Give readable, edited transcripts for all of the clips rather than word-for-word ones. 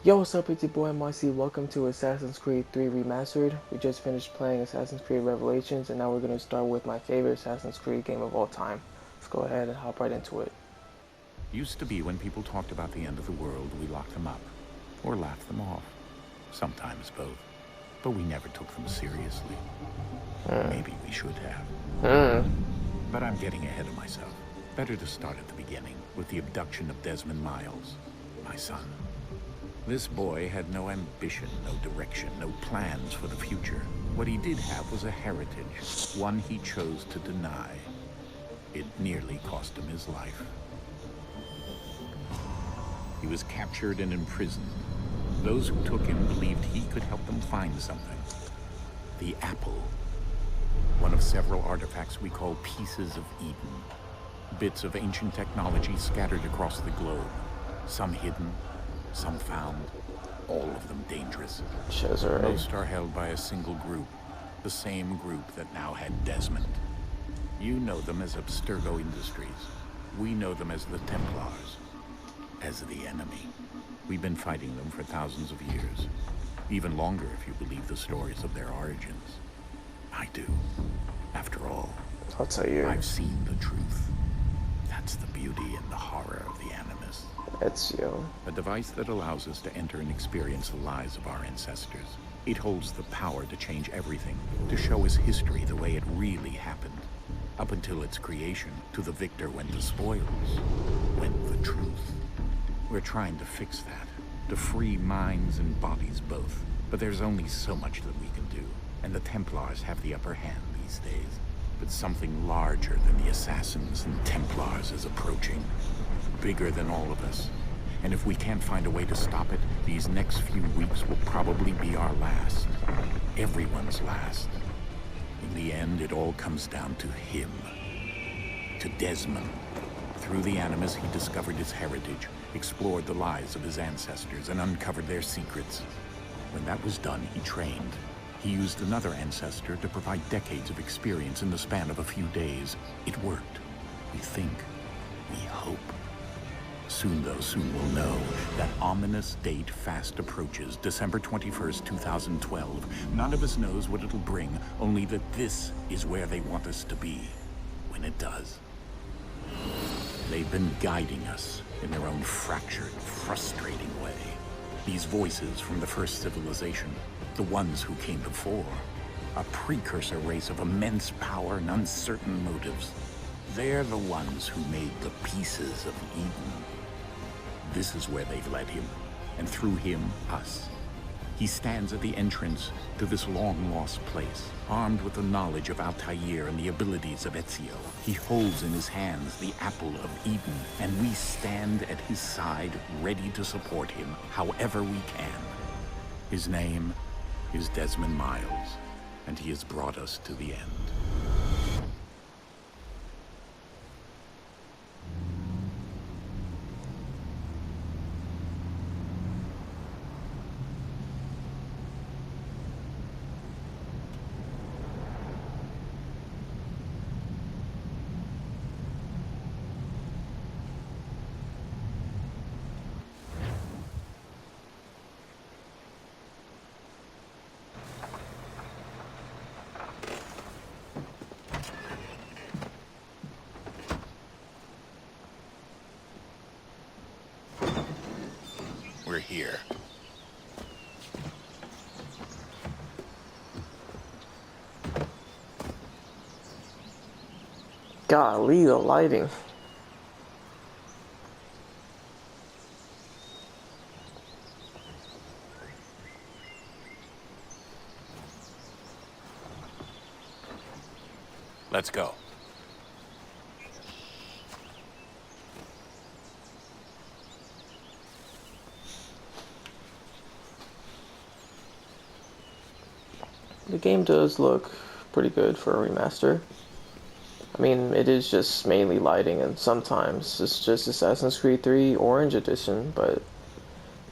Yo, what's up? It's your boy MyC. Welcome to Assassin's Creed 3 Remastered. We just finished playing Assassin's Creed Revelations, and now we're going to start with my favorite Assassin's Creed game of all time. Let's go ahead and hop right into it. Used to be when people talked about the end of the world, we locked them up. Or laughed them off. Sometimes both. But we never took them seriously. Maybe we should have. But I'm getting ahead of myself. Better to start at the beginning, with the abduction of Desmond Miles, my son. This boy had no ambition, no direction, no plans for the future. What he did have was a heritage, one he chose to deny. It nearly cost him his life. He was captured and imprisoned. Those who took him believed he could help them find something. The apple. One of several artifacts we call Pieces of Eden. Bits of ancient technology scattered across the globe. Some hidden, some found, all of them dangerous. Cesare. Most are held by a single group. The same group that now had Desmond. You know them as Abstergo Industries. We know them as the Templars. As the enemy. We've been fighting them for thousands of years. Even longer if you believe the stories of their origins. I do. After all, I'll tell you. I've seen the truth. That's the beauty and the horror of the Animus. Ezio. A device that allows us to enter and experience the lives of our ancestors. It holds the power to change everything, to show us history the way it really happened. Up until its creation, to the victor went the spoils, went the truth. We're trying to fix that, to free minds and bodies both. But there's only so much that we can do, and the Templars have the upper hand these days. But something larger than the Assassins and Templars is approaching. Bigger than all of us. And if we can't find a way to stop it, these next few weeks will probably be our last. Everyone's last. In the end, it all comes down to him. To Desmond. Through the Animus, he discovered his heritage, explored the lives of his ancestors, and uncovered their secrets. When that was done, he trained. He used another ancestor to provide decades of experience in the span of a few days. It worked. We think. We hope. Soon we'll know. That ominous date fast approaches, December 21st, 2012. None of us knows what it'll bring, only that this is where they want us to be. When it does. They've been guiding us in their own fractured, frustrating way. These voices from the first civilization, the ones who came before, a precursor race of immense power and uncertain motives. They're the ones who made the Pieces of Eden. This is where they've led him, and through him, us. He stands at the entrance to this long-lost place, armed with the knowledge of Altair and the abilities of Ezio. He holds in his hands the Apple of Eden, and we stand at his side, ready to support him however we can. His name is Desmond Miles, and he has brought us to the end. We're here. Golly, the lighting. Let's go. The game does look pretty good for a remaster. I mean, it is just mainly lighting, and sometimes it's just Assassin's Creed 3 Orange Edition, but,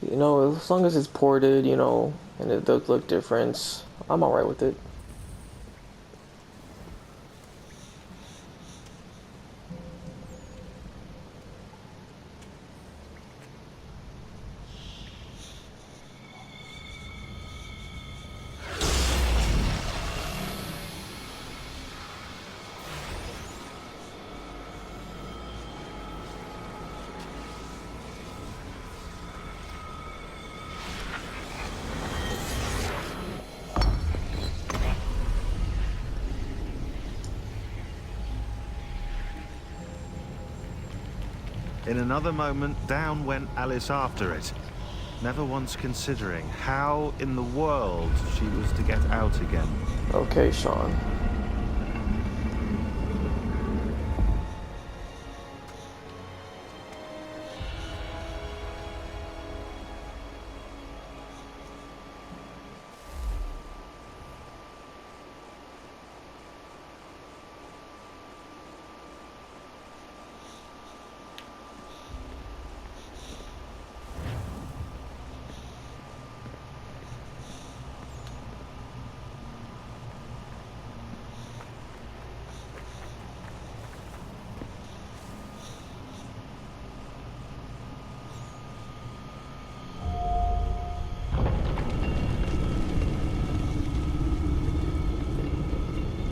you know, as long as it's ported, you know, and it does look different, I'm alright with it. In another moment, down went Alice after it, never once considering how in the world she was to get out again. Okay, Sean.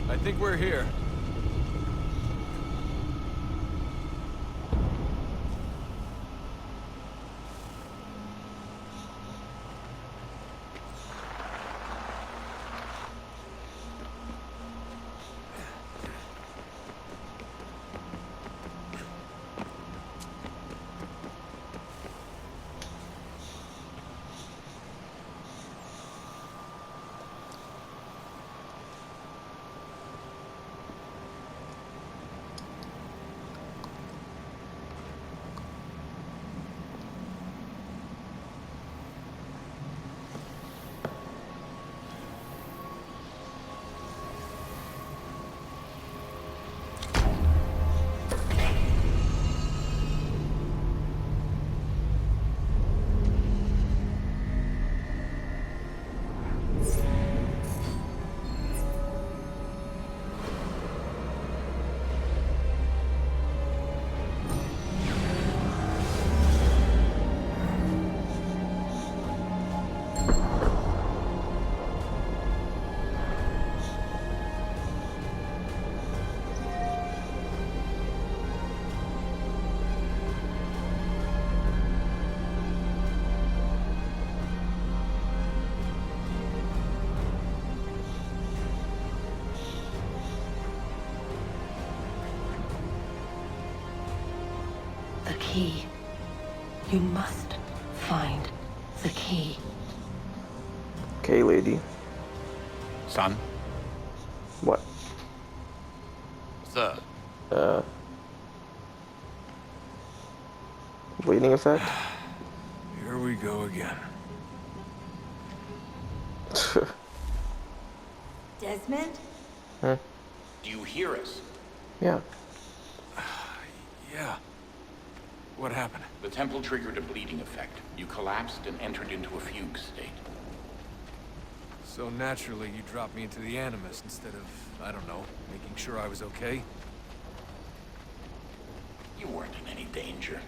I think we're here. The key. You must find the key. Okay, lady. Son, What? sir, Bleeding effect? Here we go again. Desmond? Huh? do you hear us? Yeah. Yeah. What happened? The temple triggered a bleeding effect. You collapsed and entered into a fugue state. So naturally, you dropped me into the Animus instead of, I don't know, making sure I was okay? You weren't in any danger.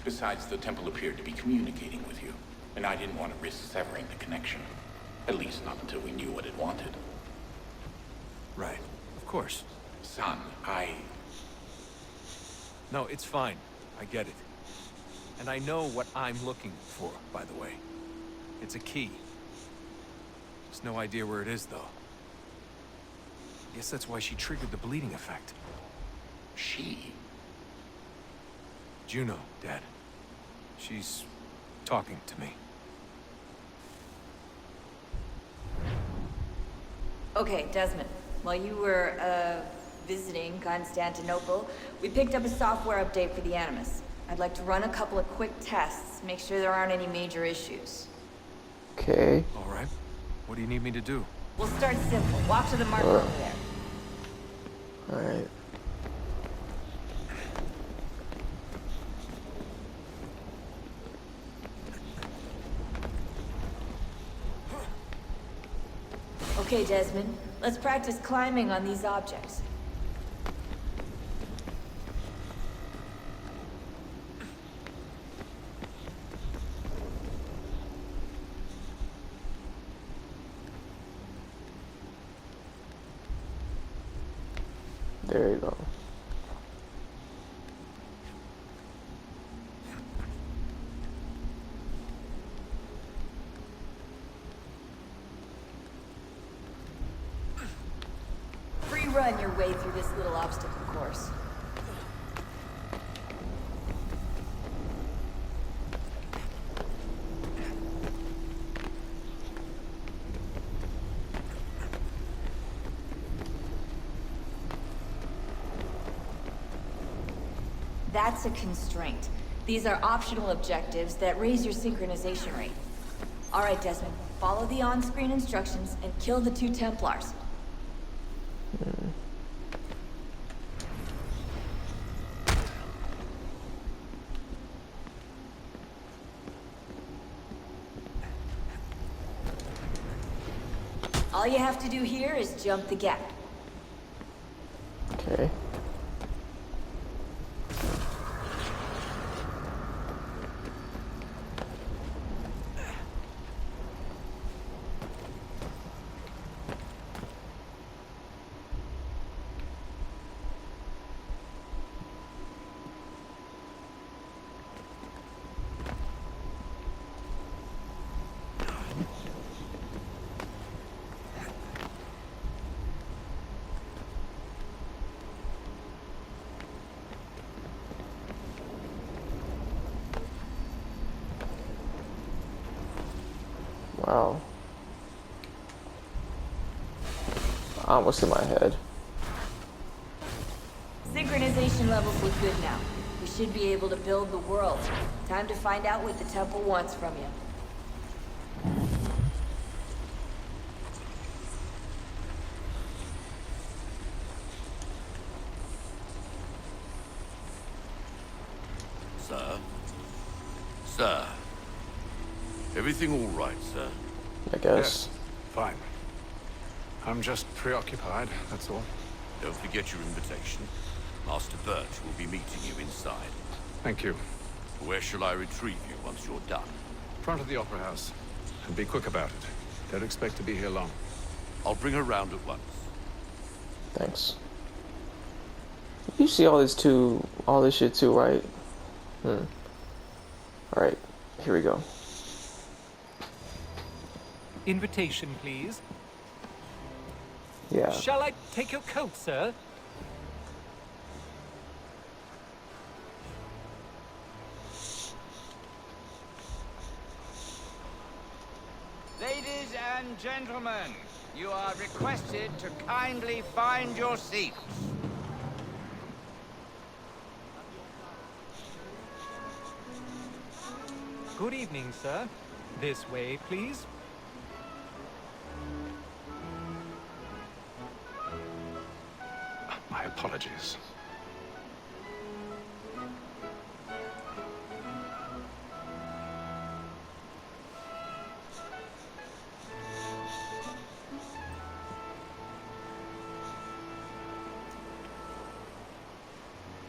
Besides, the temple appeared to be communicating with you, and I didn't want to risk severing the connection. At least not until we knew what it wanted. Right. Of course. Son, No, it's fine. I get it. And I know what I'm looking for, by the way. It's a key. Just no idea where it is, though. Guess that's why she triggered the bleeding effect. She? Juno, Dad. She's talking to me. Okay, Desmond. While you were, visiting Constantinople, we picked up a software update for the Animus. I'd like to run a couple of quick tests, make sure there aren't any major issues. Okay. All right. What do you need me to do? We'll start simple. Walk to the marker over there. Alright. Okay, Desmond. Let's practice climbing on these objects. There you go. Free run your way through this little obstacle course. That's a constraint. These are optional objectives that raise your synchronization rate. Alright, Desmond. Follow the on-screen instructions and kill the 2 Templars. All you have to do here is jump the gap. Okay. Wow. Almost in my head. Synchronization levels look good now. We should be able to build the world. Time to find out what the temple wants from you. Sir? Sir? Everything all right, sir? I guess. Yes, fine. I'm just preoccupied, that's all. Don't forget your invitation. Master Birch will be meeting you inside. Thank you. Where shall I retrieve you once you're done? Front of the Opera House. And be quick about it. Don't expect to be here long. I'll bring her round at once. Thanks. You see all this shit too, right? Alright, here we go. Invitation, please. Yeah. Shall I take your coat, sir? Ladies and gentlemen, you are requested to kindly find your seats. Good evening, sir. This way, please. My apologies.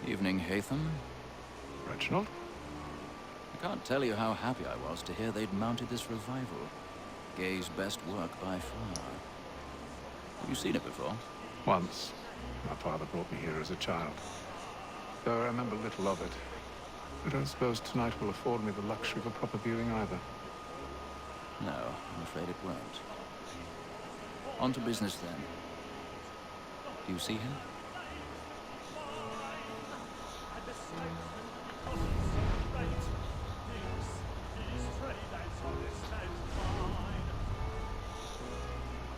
Evening, Haytham. Reginald? I can't tell you how happy I was to hear they'd mounted this revival. Gay's best work by far. Have you seen it before? Once. My father brought me here as a child. Though I remember little of it. I don't suppose tonight will afford me the luxury of a proper viewing either. No, I'm afraid it won't. On to business then. Do you see him?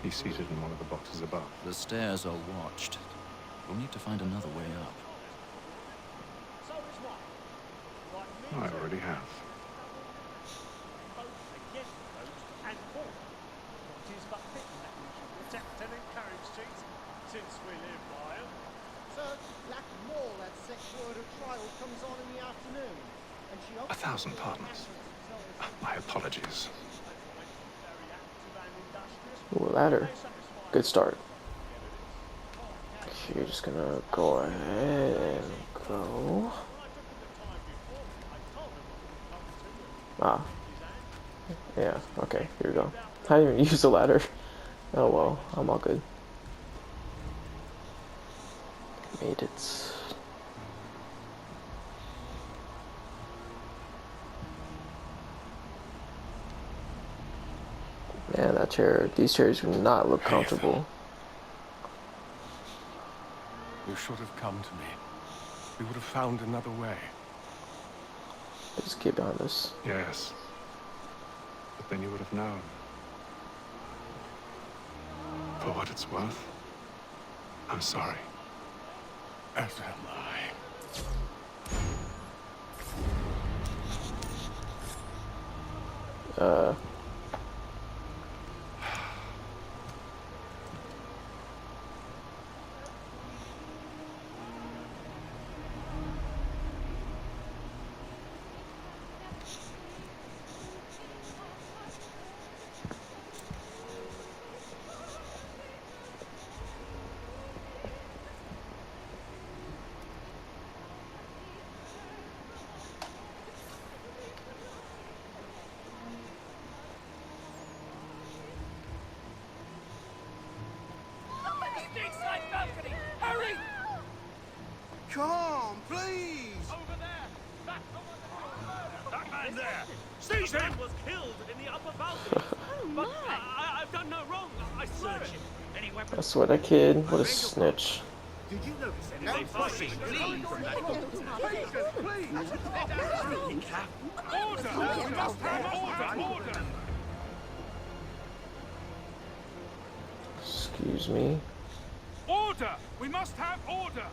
He's seated in one of the boxes above. The stairs are watched. We'll need to find another way up. I already have. A thousand pardons. My apologies. Ooh, a ladder. Good start. Okay, you're just gonna go ahead and go. Ah. Yeah, okay, here we go. I didn't even use the ladder. Oh well, I'm all good. Made it. Man, that chair, these chairs do not look comfortable. You should have come to me. We would have found another way. Just get behind us. Yes. But then you would have known. For what it's worth, I'm sorry. As am I. Hurry! Come, please! Over there! That man there! Seize him! Was killed in the upper balcony. But I've done no wrong. I swear it. Any weapons? I swear that kid, what a snitch. Did you notice anything fussy fleeing from that boat? Please! Order! We must have order! Excuse me. Order! We must have order!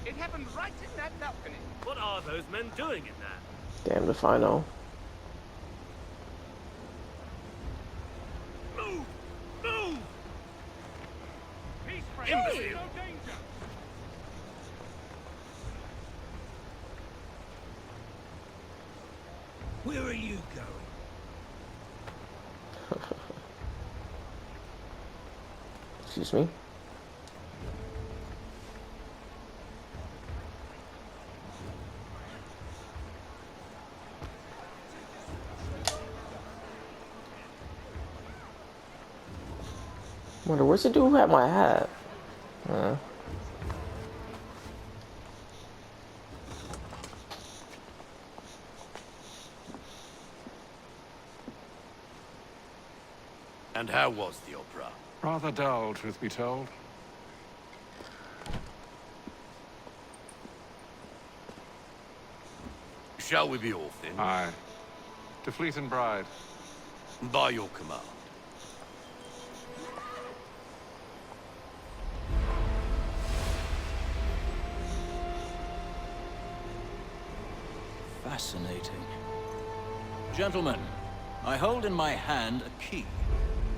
It happened right in that balcony. What are those men doing in there? Damned if I know. Move! Move! Peace, friend. Imbecile! No danger! Where are you going? Excuse me. Wonder where's the dude who had my hat? And how was the opera? Rather dull, truth be told. Shall we be off then? Aye. To Fleet and Bride. By your command. Fascinating. Gentlemen, I hold in my hand a key.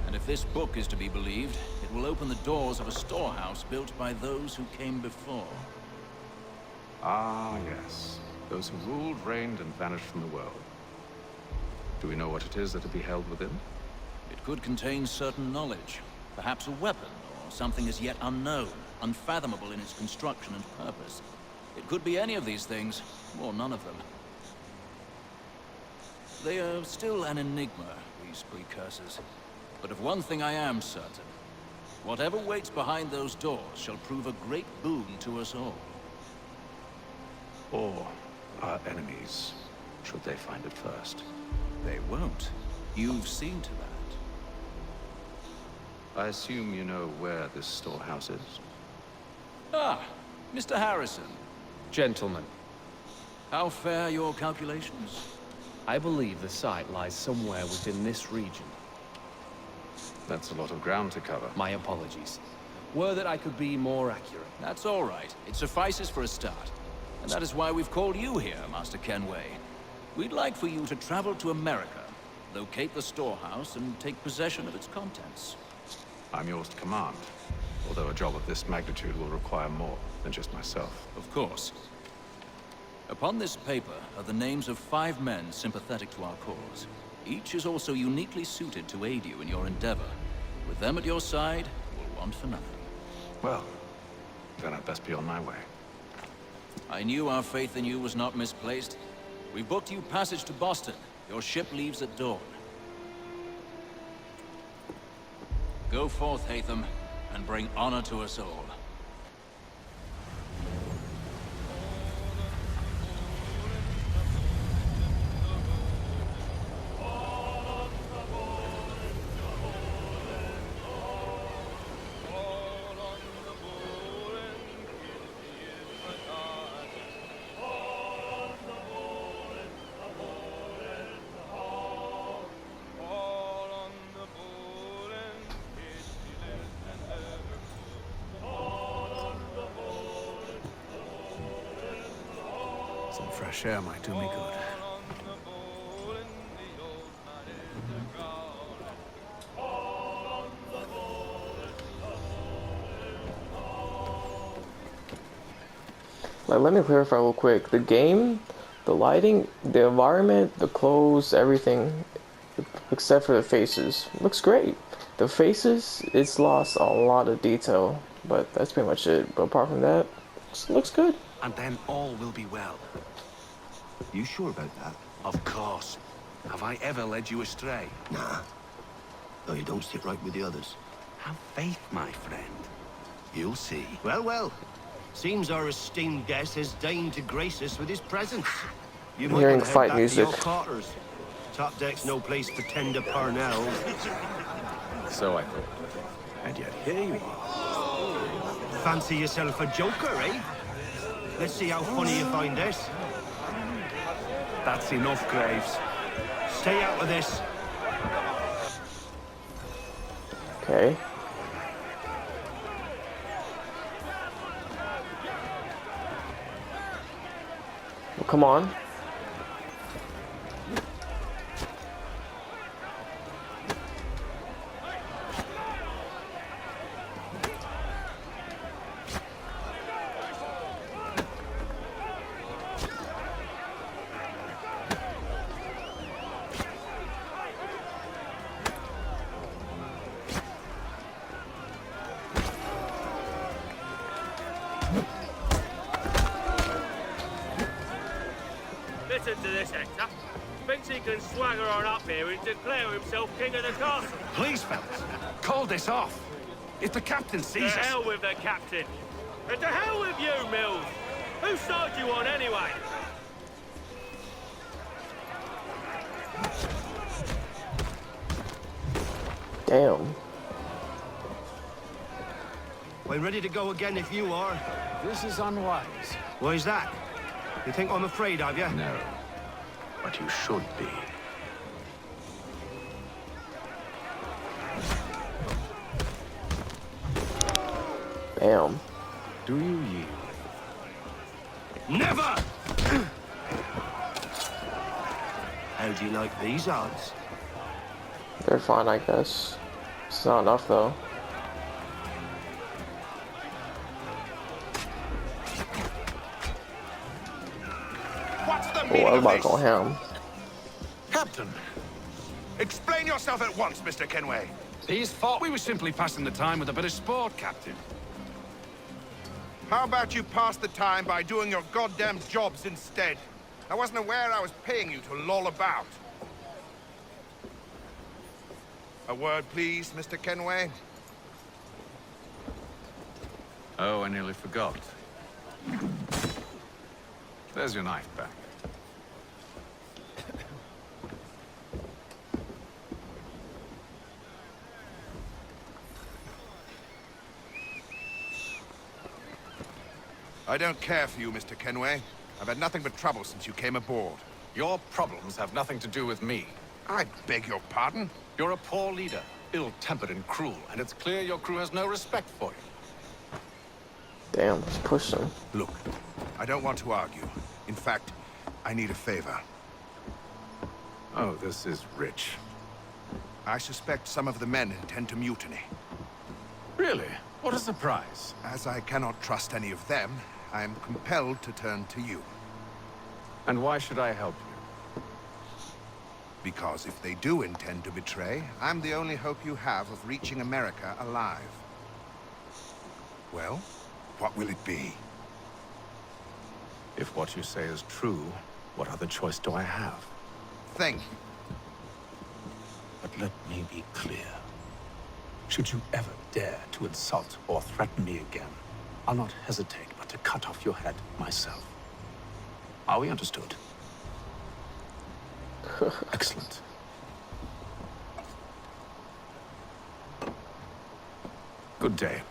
And if this book is to be believed, it will open the doors of a storehouse built by those who came before. Ah, yes. Those who ruled, reigned, and vanished from the world. Do we know what it is that will be held within? It could contain certain knowledge. Perhaps a weapon, or something as yet unknown, unfathomable in its construction and purpose. It could be any of these things, or none of them. They are still an enigma, these precursors. But of one thing I am certain. Whatever waits behind those doors shall prove a great boon to us all. Or our enemies, should they find it first? They won't. You've seen to that. I assume you know where this storehouse is? Ah, Mr. Harrison. Gentlemen, How fare your calculations? I believe the site lies somewhere within this region. That's a lot of ground to cover. My apologies. Were that I could be more accurate. That's all right. It suffices for a start. And that is why we've called you here, Master Kenway. We'd like for you to travel to America, locate the storehouse, and take possession of its contents. I'm yours to command, although a job of this magnitude will require more than just myself. Of course. Upon this paper are the names of 5 men sympathetic to our cause. Each is also uniquely suited to aid you in your endeavor. With them at your side, you'll want for nothing. Well, then I'd best be on my way. I knew our faith in you was not misplaced. We booked you passage to Boston. Your ship leaves at dawn. Go forth, Hatham, and bring honor to us all. Some fresh air might do me good. Like, let me clarify real quick. The game, the lighting, the environment, the clothes, everything, except for the faces, looks great. The faces, it's lost a lot of detail, but that's pretty much it. But apart from that, it looks good. And then all will be well. You sure about that? Of course. Have I ever led you astray? Nah. No, you don't sit right with the others. Have faith, my friend. You'll see. Well, well. Seems our esteemed guest has deigned to grace us with his presence. You might Hearing want to head fight back music. to your quarters. Top deck's no place for tender Parnell. So I thought. And yet here you are. Fancy yourself a joker, eh? Let's see how funny you find this. That's enough, Graves. Stay out of this. Okay. Well, come on. Listen to this, Hector. Thinks he can swagger on up here and declare himself king of the castle. Please, fellas, call this off. If the captain To sees us... hell with the captain. And to hell with you, Mills. Whose side you on, anyway? Damn. We're ready to go again if you are. This is unwise. Why is that? You think I'm afraid of you? No. But you should be. Damn. Do you yield? Never! How do you like these odds? They're fine, I guess. It's not enough, though. What's the Oh, meaning I was of about this? to go ham. Captain! Explain yourself at once, Mr. Kenway. He's thought we were simply passing the time with a bit of sport, Captain. How about you pass the time by doing your goddamn jobs instead? I wasn't aware I was paying you to loll about. A word, please, Mr. Kenway. Oh, I nearly forgot. There's your knife back. I don't care for you, Mr. Kenway. I've had nothing but trouble since you came aboard. Your problems have nothing to do with me. I beg your pardon? You're a poor leader, ill-tempered and cruel, and it's clear your crew has no respect for you. Damn, let's push them. Look, I don't want to argue. In fact, I need a favor. Oh, this is rich. I suspect some of the men intend to mutiny. Really? What a surprise. As I cannot trust any of them, I am compelled to turn to you. And why should I help you? Because if they do intend to betray, I'm the only hope you have of reaching America alive. Well, what will it be? If what you say is true, what other choice do I have? Think. But let me be clear. Should you ever dare to insult or threaten me again, I'll not hesitate but to cut off your head myself. Are we understood? Excellent. Good day.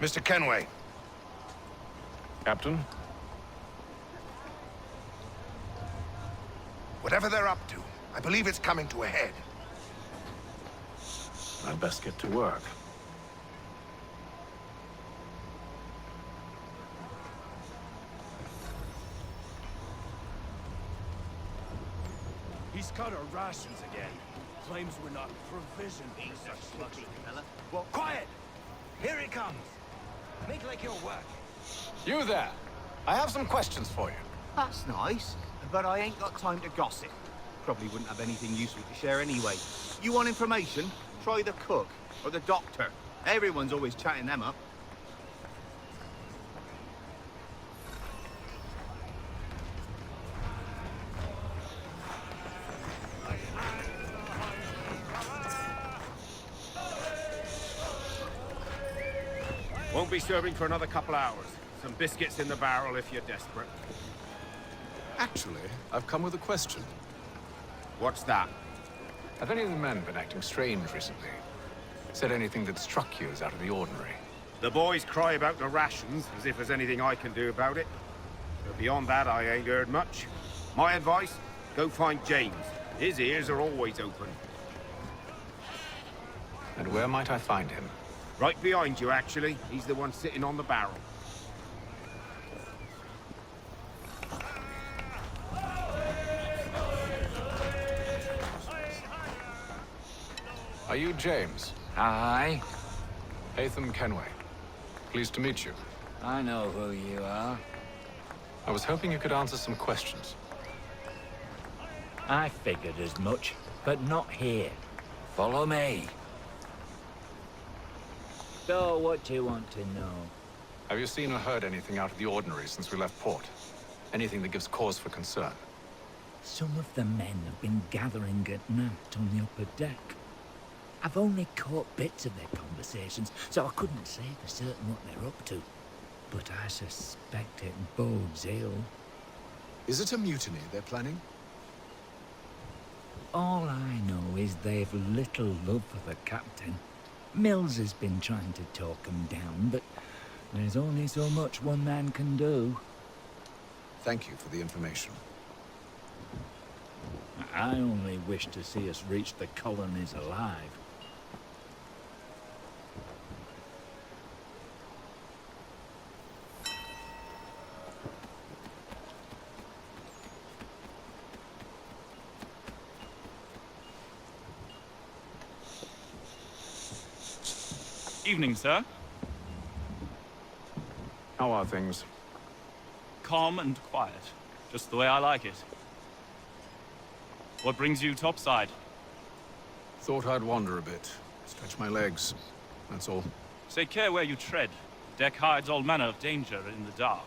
Mr. Kenway. Captain? Whatever they're up to, I believe it's coming to a head. I'd best get to work. He's cut our rations again. Claims we're not provisioned for such luxury. Well, quiet! Here it comes. Make like your work. You there! I have some questions for you. That's nice, but I ain't got time to gossip. Probably wouldn't have anything useful to share anyway. You want information? Try the cook or the doctor. Everyone's always chatting them up. Won't be serving for another couple hours. Some biscuits in the barrel if you're desperate. Actually, I've come with a question. What's that? Have any of the men been acting strange recently? Said anything that struck you as out of the ordinary? The boys cry about the rations, as if there's anything I can do about it. But beyond that, I ain't heard much. My advice? Go find James. His ears are always open. And where might I find him? Right behind you, actually. He's the one sitting on the barrel. Are you James? Aye. Haytham Kenway. Pleased to meet you. I know who you are. I was hoping you could answer some questions. I figured as much, but not here. Follow me. So, what do you want to know? Have you seen or heard anything out of the ordinary since we left port? Anything that gives cause for concern? Some of the men have been gathering at night on the upper deck. I've only caught bits of their conversations, so I couldn't say for certain what they're up to. But I suspect it bodes ill. Is it a mutiny they're planning? All I know is they've little love for the captain. Mills has been trying to talk him down, but there's only so much one man can do. Thank you for the information. I only wish to see us reach the colonies alive. Evening, sir. How are things? Calm and quiet. Just the way I like it. What brings you topside? Thought I'd wander a bit. Stretch my legs. That's all. Take care where you tread. The deck hides all manner of danger in the dark.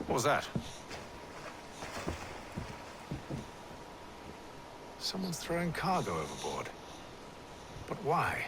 What was that? Someone's throwing cargo overboard. But why?